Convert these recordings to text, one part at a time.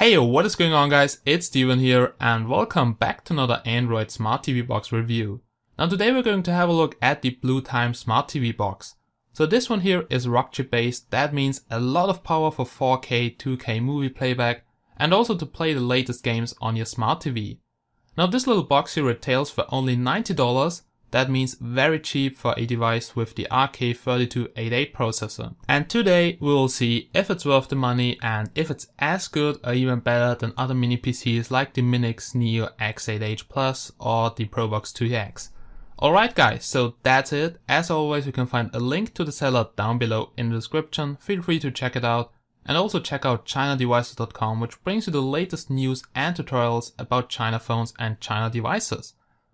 Hey, what is going on guys, it's Steven here and welcome back to another Android Smart TV box review. Now today we're going to have a look at the Bluetimes Smart TV box. So this one here is Rockchip based, that means a lot of power for 4K, 2K movie playback and also to play the latest games on your Smart TV. Now this little box here retails for only $90. That means very cheap for a device with the RK3288 processor. And today we will see if it's worth the money and if it's as good or even better than other mini PCs like the Minix Neo X8H Plus or the ProBox 2X. Alright guys, so that's it. As always, you can find a link to the seller down below in the description. Feel free to check it out. And also check out ChinaDevices.com, which brings you the latest news and tutorials about China phones and China devices.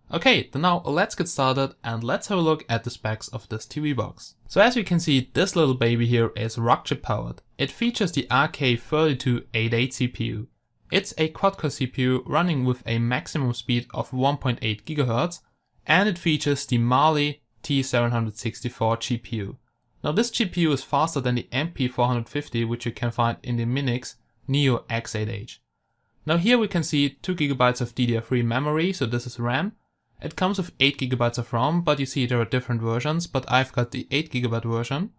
Okay, then now let's get started and let's have a look at the specs of this TV box. So as you can see, this little baby here is Rockchip powered. It features the RK3288 CPU. It's a quad-core CPU running with a maximum speed of 1.8 GHz and it features the Mali-T764 GPU. Now this GPU is faster than the MP450 which you can find in the Minix Neo X8H. Now here we can see 2 GB of DDR3 memory, so this is RAM. It comes with 8 GB of ROM, but you see there are different versions, but I've got the 8 GB version.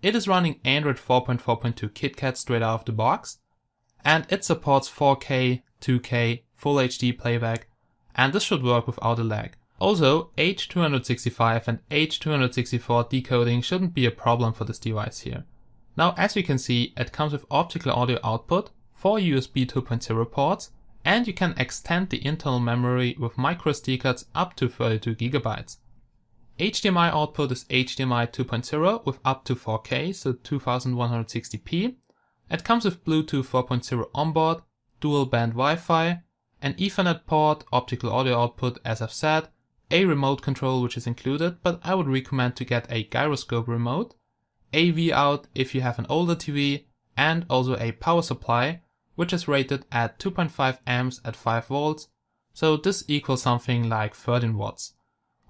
It is running Android 4.4.2 KitKat straight out of the box, and it supports 4K, 2K, Full HD playback, and this should work without a lag. Also, H265 and H264 decoding shouldn't be a problem for this device here. Now as you can see, it comes with optical audio output, 4 USB 2.0 ports, and you can extend the internal memory with microSD cards up to 32 GB. HDMI output is HDMI 2.0 with up to 4K, so 2160p. It comes with Bluetooth 4.0 onboard, dual band Wi-Fi, an Ethernet port, optical audio output as I've said, a remote control which is included, but I would recommend to get a gyroscope remote, AV out if you have an older TV, and also a power supply, which is rated at 2.5 amps at 5 volts, so this equals something like 13 watts.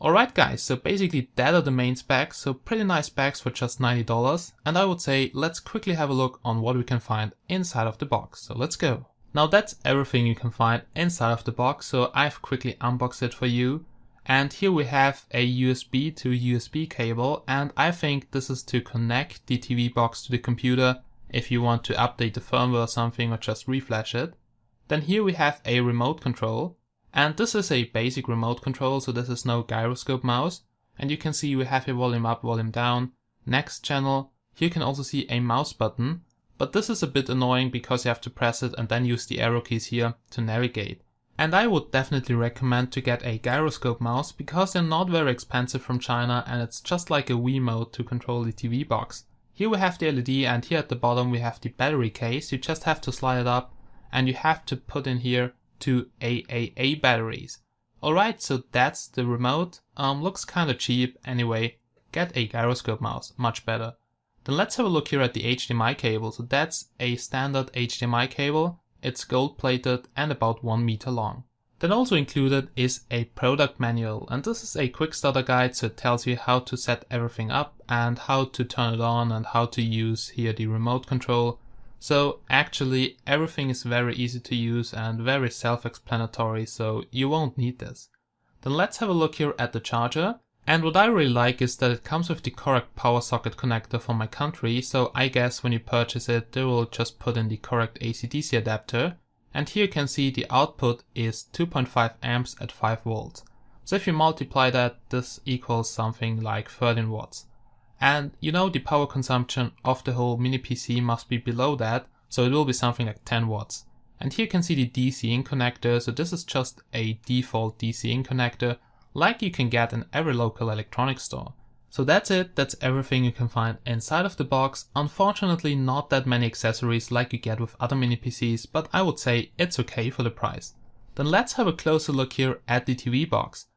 Alright guys, so basically that are the main specs, so pretty nice specs for just $90, and I would say let's quickly have a look on what we can find inside of the box, so let's go. Now that's everything you can find inside of the box, so I've quickly unboxed it for you, and here we have a USB to USB cable, and I think this is to connect the TV box to the computer if you want to update the firmware or something or just reflash it. Then here we have a remote control, and this is a basic remote control, so this is no gyroscope mouse. And you can see we have a volume up, volume down, next channel. Here you can also see a mouse button, but this is a bit annoying because you have to press it and then use the arrow keys here to navigate. And I would definitely recommend to get a gyroscope mouse because they're not very expensive from China and it's just like a Wiimote to control the TV box. Here we have the LED and here at the bottom we have the battery case. You just have to slide it up and you have to put in here 2 AAA batteries. Alright, so that's the remote. Looks kinda cheap anyway. Get a gyroscope mouse, much better. Then let's have a look here at the HDMI cable. So that's a standard HDMI cable. It's gold plated and about 1 meter long. Then also included is a product manual, and this is a quick starter guide, so it tells you how to set everything up and how to turn it on and how to use here the remote control. So actually everything is very easy to use and very self-explanatory, so you won't need this. Then let's have a look here at the charger. And what I really like is that it comes with the correct power socket connector for my country, so I guess when you purchase it they will just put in the correct AC/DC adapter. And here you can see the output is 2.5 amps at 5 volts. So if you multiply that, this equals something like 13 watts. And you know the power consumption of the whole mini PC must be below that, so it will be something like 10 watts. And here you can see the DC in connector, so this is just a default DC in connector, like you can get in every local electronics store. So that's it, that's everything you can find inside of the box. Unfortunately not that many accessories like you get with other mini PCs, but I would say it's okay for the price. Then let's have a closer look here at the TV box.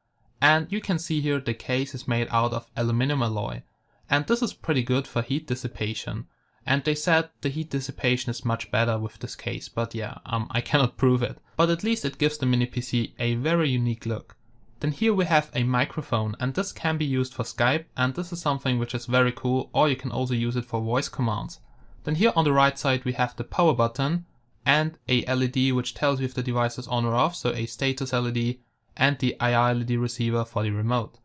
And you can see here the case is made out of aluminum alloy. And this is pretty good for heat dissipation. And they said the heat dissipation is much better with this case, but yeah, I cannot prove it. But at least it gives the mini PC a very unique look. Then here we have a microphone, and this can be used for Skype, and this is something which is very cool, or you can also use it for voice commands. Then here on the right side we have the power button, and a LED which tells you if the device is on or off, so a status LED, and the IR LED receiver for the remote.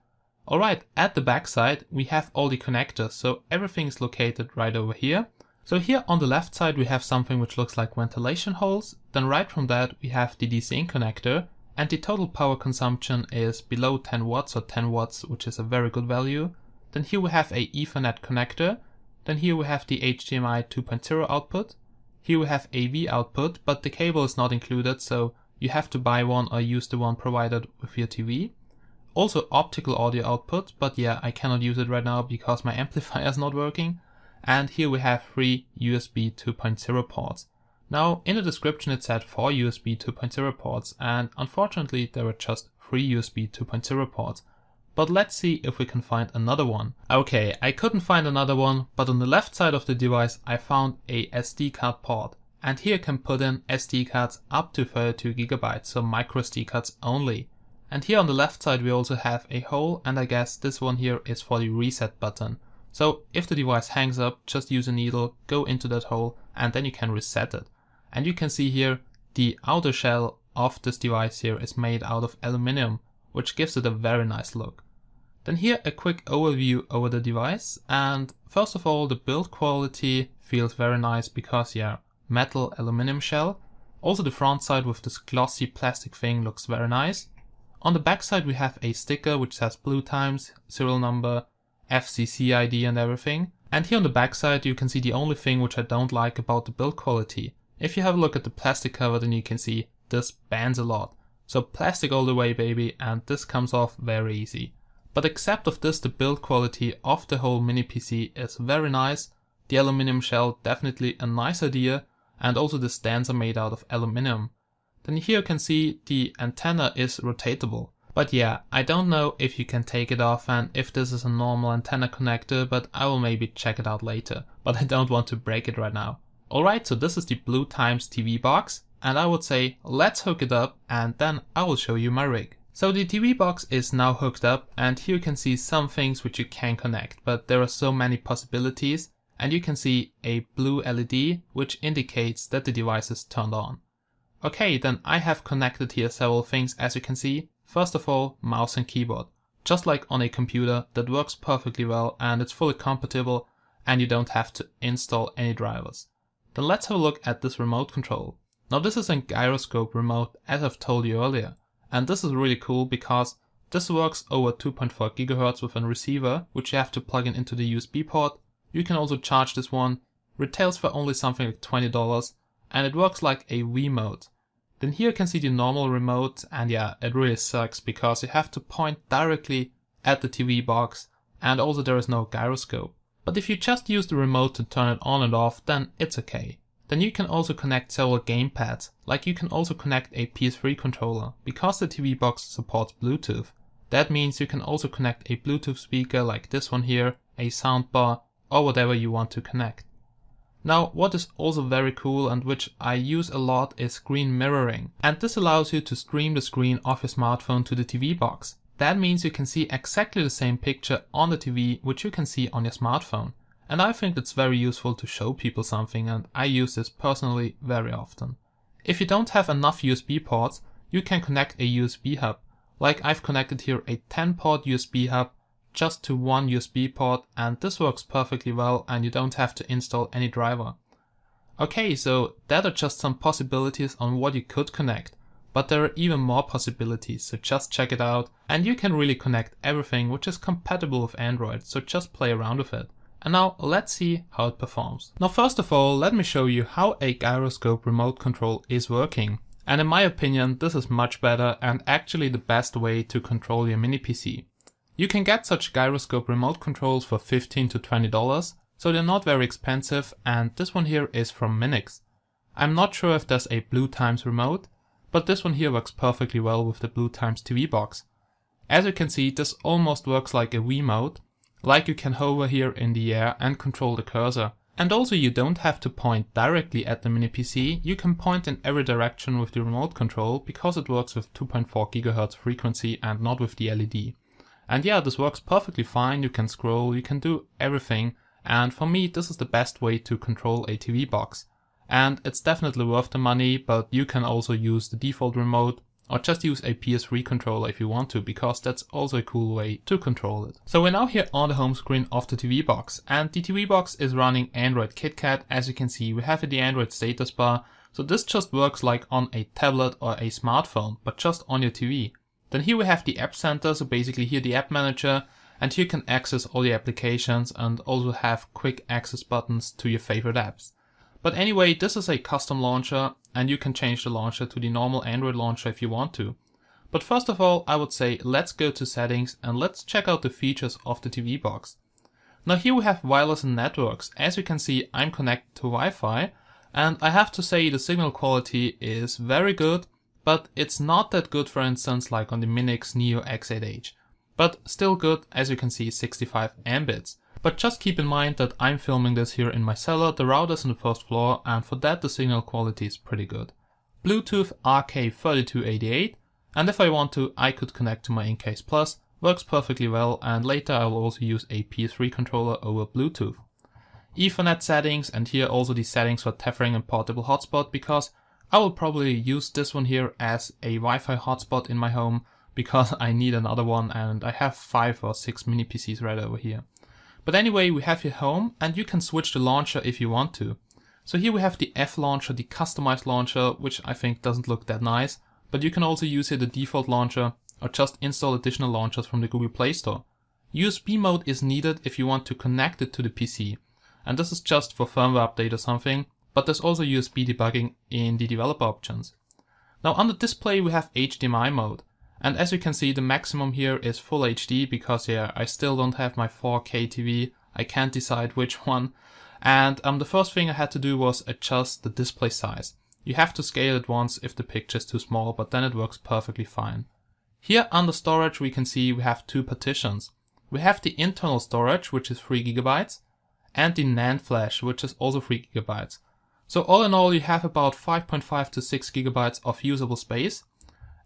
Alright, at the back side we have all the connectors, so everything is located right over here. So here on the left side we have something which looks like ventilation holes, then right from that we have the DC-in connector, and the total power consumption is below 10 watts or 10 watts, which is a very good value. Then here we have a Ethernet connector, then here we have the HDMI 2.0 output, here we have AV output, but the cable is not included, so you have to buy one or use the one provided with your TV. Also optical audio output, but yeah, I cannot use it right now because my amplifier is not working. And here we have 3 USB 2.0 ports. Now in the description it said 4 USB 2.0 ports, and unfortunately there are just 3 USB 2.0 ports. But let's see if we can find another one. Okay, I couldn't find another one, but on the left side of the device I found a SD card port. And here you can put in SD cards up to 32 GB, so microSD cards only. And here on the left side we also have a hole, and I guess this one here is for the reset button. So if the device hangs up, just use a needle, go into that hole, and then you can reset it. And you can see here the outer shell of this device here is made out of aluminum, which gives it a very nice look. Then here a quick overview over the device, and first of all the build quality feels very nice because yeah, metal aluminum shell. Also the front side with this glossy plastic thing looks very nice. On the back side we have a sticker which says Bluetimes, serial number, FCC ID and everything. And here on the back side you can see the only thing which I don't like about the build quality. If you have a look at the plastic cover, then you can see this bends a lot. So plastic all the way baby, and this comes off very easy. But except of this, the build quality of the whole mini PC is very nice. The aluminum shell definitely a nice idea, and also the stands are made out of aluminum. Then here you can see the antenna is rotatable. But yeah, I don't know if you can take it off and if this is a normal antenna connector, but I will maybe check it out later. But I don't want to break it right now. Alright, so this is the Bluetimes TV box, and I would say let's hook it up and then I will show you my rig. So the TV box is now hooked up, and here you can see some things which you can connect, but there are so many possibilities, and you can see a blue LED which indicates that the device is turned on. Okay, then I have connected here several things as you can see. First of all, mouse and keyboard. Just like on a computer, that works perfectly well and it's fully compatible and you don't have to install any drivers. Then let's have a look at this remote control. Now this is a gyroscope remote as I've told you earlier. And this is really cool because this works over 2.4 GHz with a receiver, which you have to plug in into the USB port. You can also charge this one, retails for only something like $20, and it works like a Wiimote. Then here you can see the normal remote, and yeah, it really sucks because you have to point directly at the TV box, and also there is no gyroscope. But if you just use the remote to turn it on and off, then it's okay. Then you can also connect several gamepads, like you can also connect a PS3 controller, because the TV box supports Bluetooth. That means you can also connect a Bluetooth speaker like this one here, a soundbar, or whatever you want to connect. Now what is also very cool and which I use a lot is screen mirroring, and this allows you to stream the screen off your smartphone to the TV box. That means you can see exactly the same picture on the TV which you can see on your smartphone. And I think it's very useful to show people something, and I use this personally very often. If you don't have enough USB ports, you can connect a USB hub. Like I've connected here a 10-port USB hub just to one USB port, and this works perfectly well and you don't have to install any driver. Okay, so that are just some possibilities on what you could connect. But there are even more possibilities, so just check it out. And you can really connect everything which is compatible with Android, so just play around with it. And now let's see how it performs. Now first of all, let me show you how a gyroscope remote control is working. And in my opinion, this is much better and actually the best way to control your mini PC. You can get such gyroscope remote controls for $15 to $20, so they're not very expensive, and this one here is from Minix. I'm not sure if there's a Bluetimes remote, but this one here works perfectly well with the Bluetimes TV box. As you can see, this almost works like a Wiimote. Like you can hover here in the air and control the cursor. And also you don't have to point directly at the mini PC, you can point in every direction with the remote control because it works with 2.4 GHz frequency and not with the LED. And yeah, this works perfectly fine, you can scroll, you can do everything, and for me this is the best way to control a TV box. and it's definitely worth the money, but you can also use the default remote or just use a PS3 controller if you want to, because that's also a cool way to control it. So we're now here on the home screen of the TV box, and the TV box is running Android KitKat. As you can see, we have the Android status bar, so this just works like on a tablet or a smartphone, but just on your TV. Then here we have the App Center, so basically here the App Manager, and here you can access all the applications and also have quick access buttons to your favorite apps. But anyway, this is a custom launcher, and you can change the launcher to the normal Android launcher if you want to. But first of all, I would say let's go to settings and let's check out the features of the TV box. Now here we have wireless and networks. As you can see, I'm connected to Wi-Fi, and I have to say the signal quality is very good, but it's not that good, for instance, like on the Minix Neo X8H. But still good, as you can see, 65 Mbits. But just keep in mind that I'm filming this here in my cellar, the router's on the first floor, and for that the signal quality is pretty good. Bluetooth RK3288, and if I want to, I could connect to my In-Case Plus, works perfectly well, and later I will also use a PS3 controller over Bluetooth. Ethernet settings, and here also the settings for tethering and portable hotspot, because I will probably use this one here as a Wi-Fi hotspot in my home, because I need another one and I have 5 or 6 mini PCs right over here. But anyway, we have your home, and you can switch the launcher if you want to. So here we have the F launcher, the customized launcher, which I think doesn't look that nice, but you can also use here the default launcher or just install additional launchers from the Google Play Store. USB mode is needed if you want to connect it to the PC, and this is just for firmware update or something, but there's also USB debugging in the developer options. Now on the display we have HDMI mode. And as you can see, the maximum here is Full HD because I still don't have my 4K TV. I can't decide which one. And the first thing I had to do was adjust the display size. You have to scale it once if the picture is too small, but then it works perfectly fine. Here under storage we can see we have two partitions. We have the internal storage, which is 3 GB, and the Nand Flash, which is also 3 GB. So all in all you have about 5.5 to 6 GB of usable space.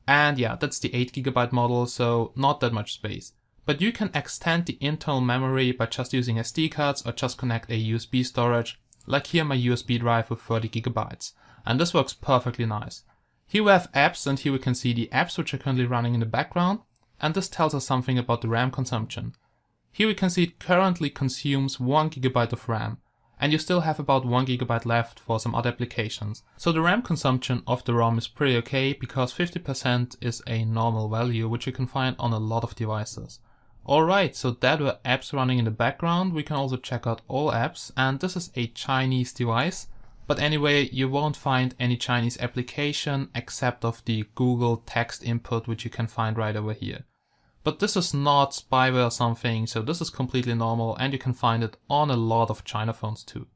And yeah, that's the 8 GB model, so not that much space. But you can extend the internal memory by just using SD cards or just connect a USB storage, like here my USB drive with 30 GB. And this works perfectly nice. Here we have apps, and here we can see the apps which are currently running in the background, and this tells us something about the RAM consumption. Here we can see it currently consumes 1 GB of RAM, and you still have about 1 GB left for some other applications. So the RAM consumption of the ROM is pretty okay, because 50% is a normal value, which you can find on a lot of devices. Alright, so that were apps running in the background. We can also check out all apps, and this is a Chinese device. But anyway, you won't find any Chinese application except of the Google text input, which you can find right over here. But this is not spyware or something, so this is completely normal, and you can find it on a lot of China phones too.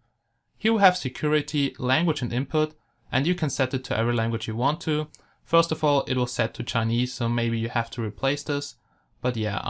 Here we have security, language and input, and you can set it to every language you want to. First of all, it was set to Chinese, so maybe you have to replace this. But yeah,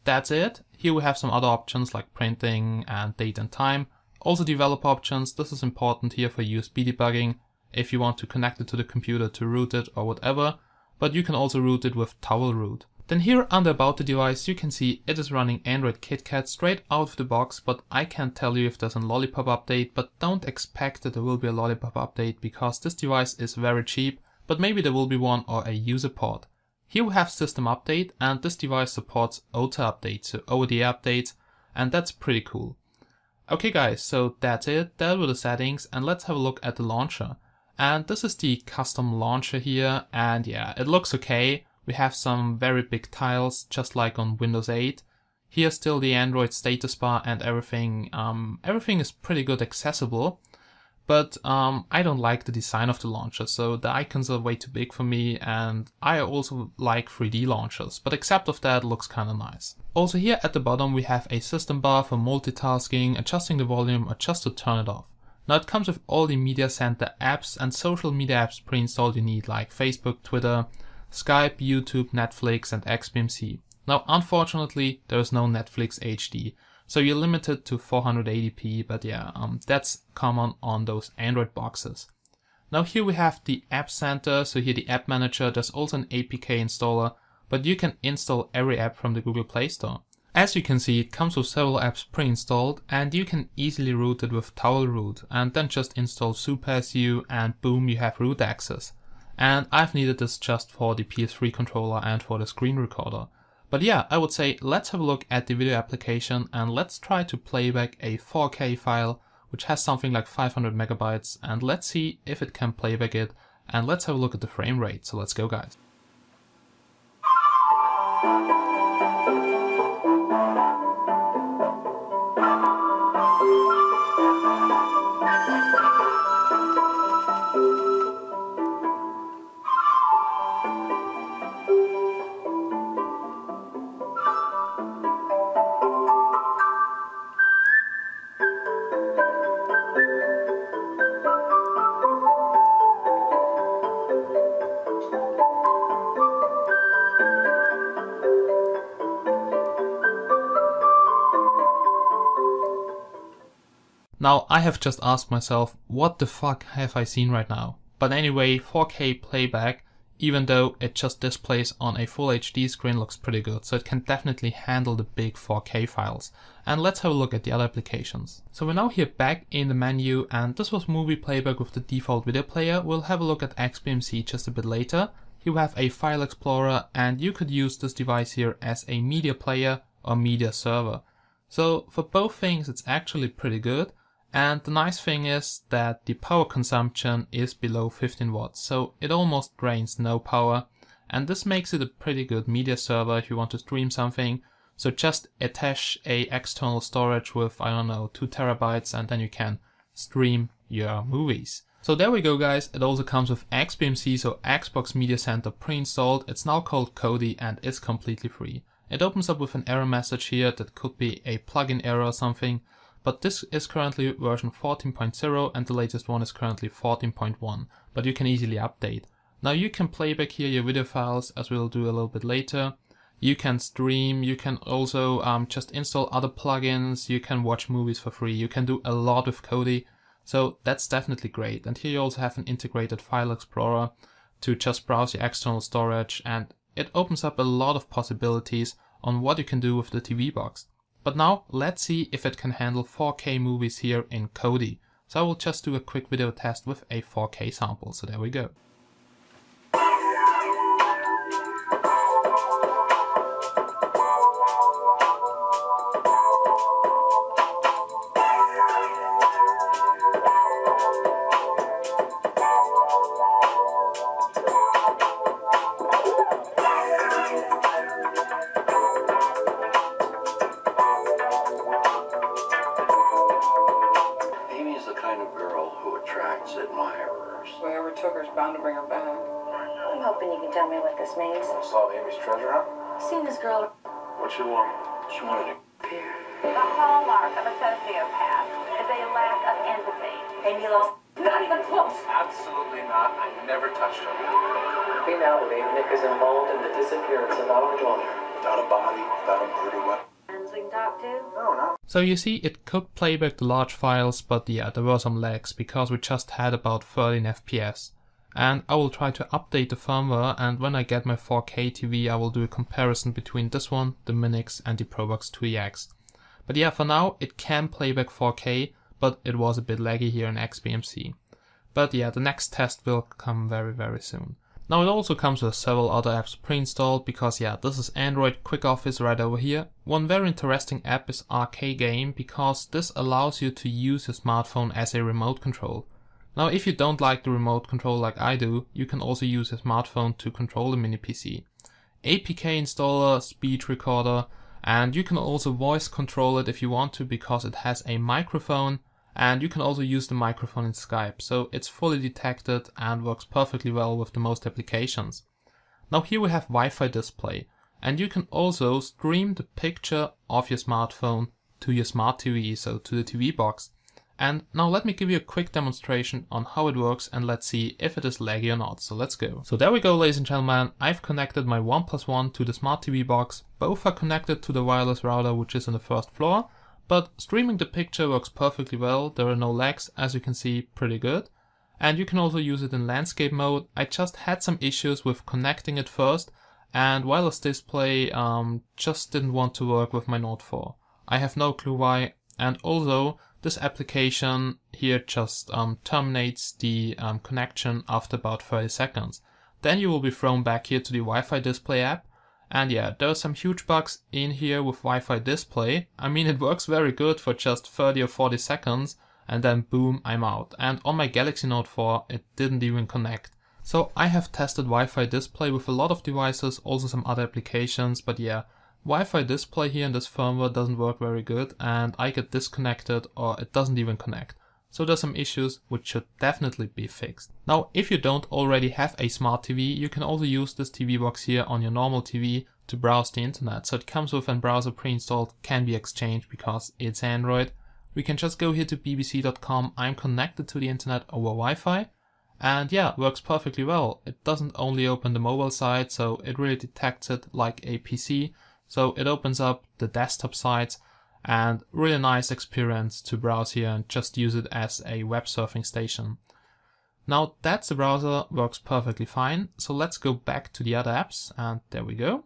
that's it. Here we have some other options like printing and date and time. Also developer options, this is important here for USB debugging, if you want to connect it to the computer to root it or whatever. But you can also root it with towel root. Then here under about the device you can see it is running Android KitKat straight out of the box, but I can't tell you if there's a Lollipop update, but don't expect that there will be a Lollipop update because this device is very cheap, but maybe there will be one or a user port. Here we have system update, and this device supports OTA updates, so over-the-air updates, and that's pretty cool. Okay guys, so that's it, that were the settings, and let's have a look at the launcher. And this is the custom launcher here, and yeah, it looks okay. We have some very big tiles, just like on Windows 8. Here's still the Android status bar and everything. Everything is pretty good accessible, but I don't like the design of the launcher, so the icons are way too big for me, and I also like 3D launchers, but except of that, it looks kinda nice. Also here at the bottom we have a system bar for multitasking, adjusting the volume, or just to turn it off. Now it comes with all the media center apps and social media apps pre-installed you need, like Facebook, Twitter, Skype, YouTube, Netflix and XBMC. Now unfortunately there is no Netflix HD, so you're limited to 480p, but yeah, that's common on those Android boxes. Now here we have the App Center, so here the App Manager, there's also an APK installer, but you can install every app from the Google Play Store. As you can see, it comes with several apps pre-installed and you can easily root it with towel root and then just install SuperSU and boom, you have root access. And I've needed this just for the PS3 controller and for the screen recorder. But yeah, I would say let's have a look at the video application and let's try to playback a 4K file which has something like 500 megabytes, and let's see if it can playback it, and let's have a look at the frame rate. So let's go, guys. Now, I have just asked myself, what the fuck have I seen right now? But anyway, 4K playback, even though it just displays on a full HD screen, looks pretty good, so it can definitely handle the big 4K files. And let's have a look at the other applications. So we're now here back in the menu, and this was movie playback with the default video player. We'll have a look at XBMC just a bit later. You have a file explorer, and you could use this device here as a media player or media server. So for both things, it's actually pretty good. And the nice thing is that the power consumption is below 15 watts, so it almost drains no power, and this makes it a pretty good media server if you want to stream something. So just attach a external storage with, I don't know, 2 terabytes, and then you can stream your movies. So there we go, guys. It also comes with XBMC, so Xbox Media Center pre-installed. It's now called Kodi and it's completely free. It opens up with an error message here that could be a plugin error or something. But this is currently version 14.0 and the latest one is currently 14.1, but you can easily update. Now you can playback here your video files, as we'll do a little bit later. You can stream, you can also just install other plugins, you can watch movies for free, you can do a lot with Kodi, so that's definitely great. And here you also have an integrated file explorer to just browse your external storage, and it opens up a lot of possibilities on what you can do with the TV box. But now let's see if it can handle 4K movies here in Kodi. So I will just do a quick video test with a 4K sample, so there we go. Whoever took her is bound to bring her back. I'm hoping you can tell me what this means. Want to solve Amy's treasure hunt? I've seen this girl. What she want? She wanted to appear. The hallmark of a sociopath is a lack of empathy. Amy lost. Not even close. Absolutely not. I never touched her. We now believe Nick is involved in the disappearance of our daughter. Without a body, without a murder weapon. We can talk to. No. So you see, it could playback the large files, but yeah, there were some lags because we just had about 13 FPS. And I will try to update the firmware, and when I get my 4K TV I will do a comparison between this one, the Minix and the ProBox 2EX. But yeah, for now it can playback 4K, but it was a bit laggy here in XBMC. But yeah, the next test will come very soon. Now it also comes with several other apps pre-installed, because yeah, this is Android Quick Office right over here. One very interesting app is RK Game, because this allows you to use your smartphone as a remote control. Now if you don't like the remote control like I do, you can also use your smartphone to control the mini PC. APK installer, speech recorder, and you can also voice control it if you want to, because it has a microphone. And you can also use the microphone in Skype, so it's fully detected and works perfectly well with the most applications. Now here we have Wi-Fi display, and you can also stream the picture of your smartphone to your smart TV, so to the TV box. And now let me give you a quick demonstration on how it works, and let's see if it is laggy or not. So let's go. So there we go, ladies and gentlemen. I've connected my OnePlus One to the smart TV box. Both are connected to the wireless router, which is on the first floor. But streaming the picture works perfectly well. There are no lags, as you can see, pretty good. And you can also use it in landscape mode. I just had some issues with connecting it first, and wireless display just didn't want to work with my Note 4. I have no clue why, and also this application here just terminates the connection after about 30 seconds. Then you will be thrown back here to the Wi-Fi display app, and yeah, there are some huge bugs in here with Wi-Fi display. I mean, it works very good for just 30 or 40 seconds, and then boom, I'm out. And on my Galaxy Note 4, it didn't even connect. So I have tested Wi-Fi display with a lot of devices, also some other applications, but yeah, Wi-Fi display here in this firmware doesn't work very good, and I get disconnected or it doesn't even connect. So there's some issues which should definitely be fixed. Now, if you don't already have a smart TV, you can also use this TV box here on your normal TV to browse the internet. So it comes with a browser pre-installed, can be exchanged because it's Android. We can just go here to bbc.com. I'm connected to the internet over Wi-Fi. And yeah, works perfectly well. It doesn't only open the mobile side, so it really detects it like a PC. So it opens up the desktop sites, and really nice experience to browse here and just use it as a web surfing station. Now that's the browser, works perfectly fine. So let's go back to the other apps, and there we go.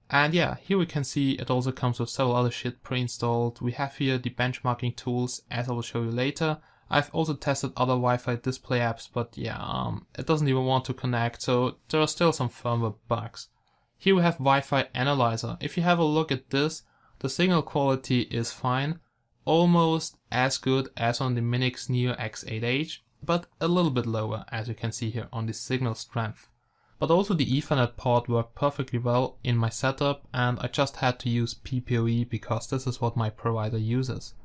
And yeah, here we can see it also comes with several other shit pre-installed. We have here the benchmarking tools, as I will show you later. I've also tested other Wi-Fi display apps, but yeah, it doesn't even want to connect, so there are still some firmware bugs. Here we have Wi-Fi analyzer. If you have a look at this, the signal quality is fine, almost as good as on the Minix Neo X8H, but a little bit lower, as you can see here on the signal strength. But also the Ethernet port worked perfectly well in my setup, and I just had to use PPoE because this is what my provider uses.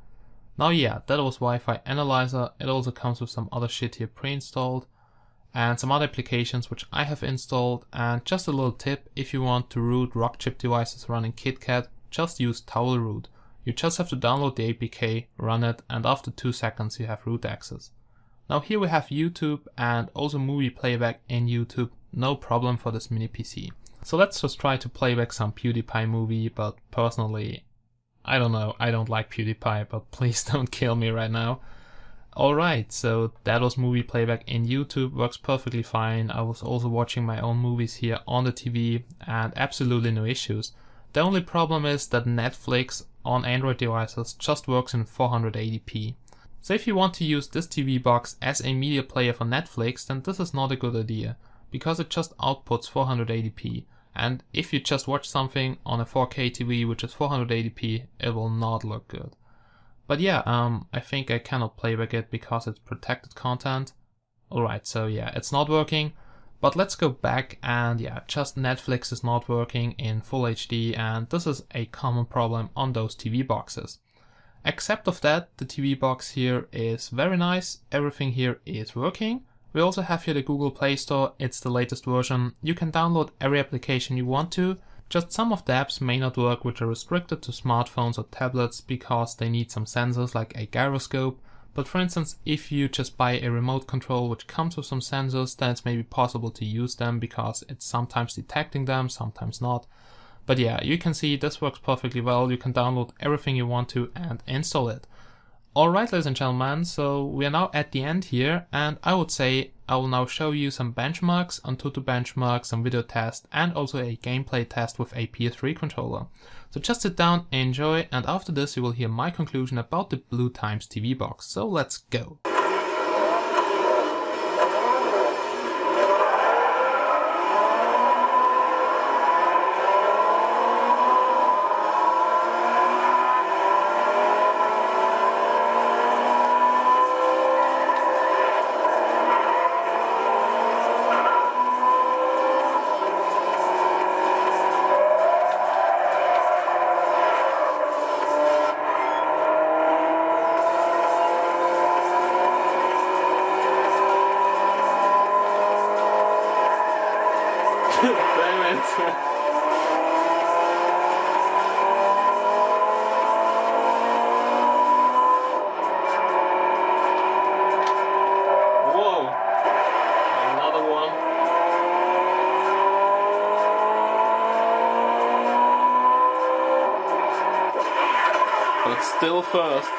Now yeah, that was Wi-Fi analyzer. It also comes with some other shit here pre-installed and some other applications which I have installed. And just a little tip, if you want to root Rockchip devices running KitKat, just use towel root. You just have to download the APK, run it, and after 2 seconds you have root access. Now here we have YouTube and also movie playback in YouTube, no problem for this mini PC. So let's just try to playback some PewDiePie movie, but personally, I don't know, I don't like PewDiePie, but please don't kill me right now. Alright, so that was movie playback in YouTube, works perfectly fine. I was also watching my own movies here on the TV and absolutely no issues. The only problem is that Netflix on Android devices just works in 480p. So if you want to use this TV box as a media player for Netflix, then this is not a good idea, because it just outputs 480p. And if you just watch something on a 4K TV which is 480p, it will not look good. But yeah, I think I cannot playback it because it's protected content. Alright, so yeah, it's not working. But let's go back, and yeah, just Netflix is not working in full HD, and this is a common problem on those TV boxes. Except of that, the TV box here is very nice, everything here is working. We also have here the Google Play Store, it's the latest version. You can download every application you want to, just some of the apps may not work which are restricted to smartphones or tablets because they need some sensors like a gyroscope. But for instance, if you just buy a remote control which comes with some sensors, then it's maybe possible to use them because it's sometimes detecting them, sometimes not. But yeah, you can see this works perfectly well. You can download everything you want to and install it. Alright, ladies and gentlemen, so we are now at the end here, and I would say I will now show you some benchmarks, AnTuTu benchmarks, some video tests, and also a gameplay test with a PS3 controller. So just sit down, enjoy, and after this you will hear my conclusion about the Bluetimes TV box. So let's go. Damn it. Whoa. Another one. But still first.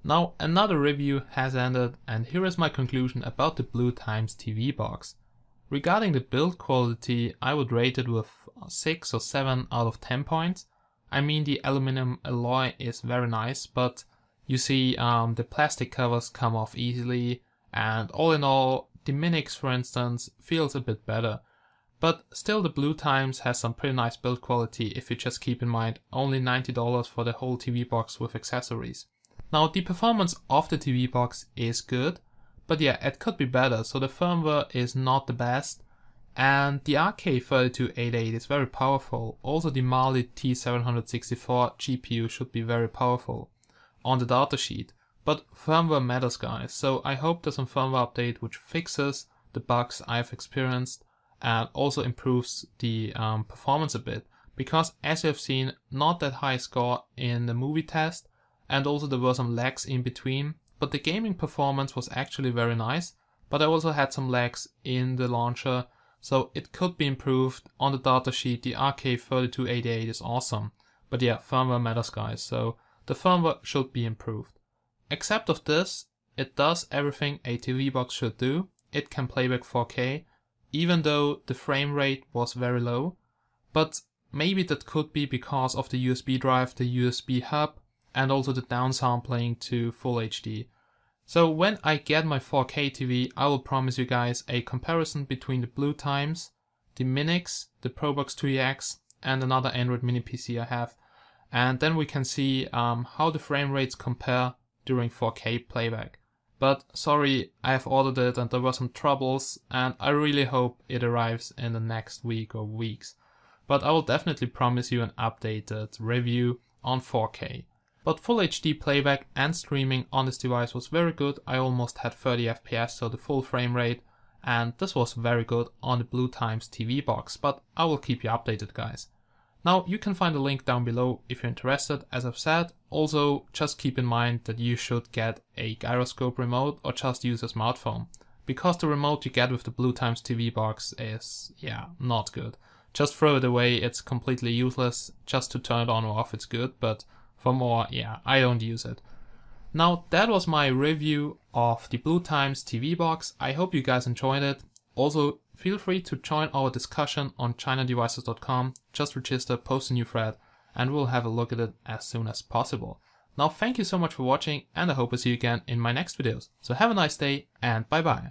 Now another review has ended, and here is my conclusion about the Bluetimes TV box. Regarding the build quality, I would rate it with 6 or 7 out of 10 points. I mean, the aluminum alloy is very nice, but you see the plastic covers come off easily, and all in all, the Minix, for instance, feels a bit better. But still, the Bluetimes has some pretty nice build quality if you just keep in mind only $90 for the whole TV box with accessories. Now the performance of the TV box is good, but yeah, it could be better, so the firmware is not the best, and the RK3288 is very powerful. Also the Mali-T764 GPU should be very powerful on the datasheet, but firmware matters, guys, so I hope there's some firmware update which fixes the bugs I've experienced and also improves the performance a bit, because as you have seen, not that high score in the movie test, and also there were some lags in between, but the gaming performance was actually very nice, but I also had some lags in the launcher, so it could be improved. On the datasheet, the RK3288 is awesome, but yeah, firmware matters, guys, so the firmware should be improved. Except of this, it does everything a TV box should do. It can playback 4K, even though the frame rate was very low, but maybe that could be because of the USB drive, the USB hub, and also the downsampling to Full HD. So when I get my 4K TV, I will promise you guys a comparison between the Bluetimes, the Minix, the ProBox 2EX, and another Android mini PC I have. And then we can see how the frame rates compare during 4K playback. But sorry, I have ordered it and there were some troubles, and I really hope it arrives in the next week or weeks. But I will definitely promise you an updated review on 4K. But Full HD playback and streaming on this device was very good. I almost had 30 FPS, so the full frame rate, and this was very good on the Bluetimes TV box, but I will keep you updated, guys. Now you can find a link down below if you're interested, as I've said. Also just keep in mind that you should get a gyroscope remote or just use a smartphone, because the remote you get with the Bluetimes TV box is, yeah, not good. Just throw it away, it's completely useless. Just to turn it on or off it's good, but for more, yeah, I don't use it. Now that was my review of the Bluetimes TV box. I hope you guys enjoyed it. Also feel free to join our discussion on chinadevices.com. Just register, post a new thread, and we'll have a look at it as soon as possible. Now thank you so much for watching, and I hope to see you again in my next videos. So have a nice day and bye bye.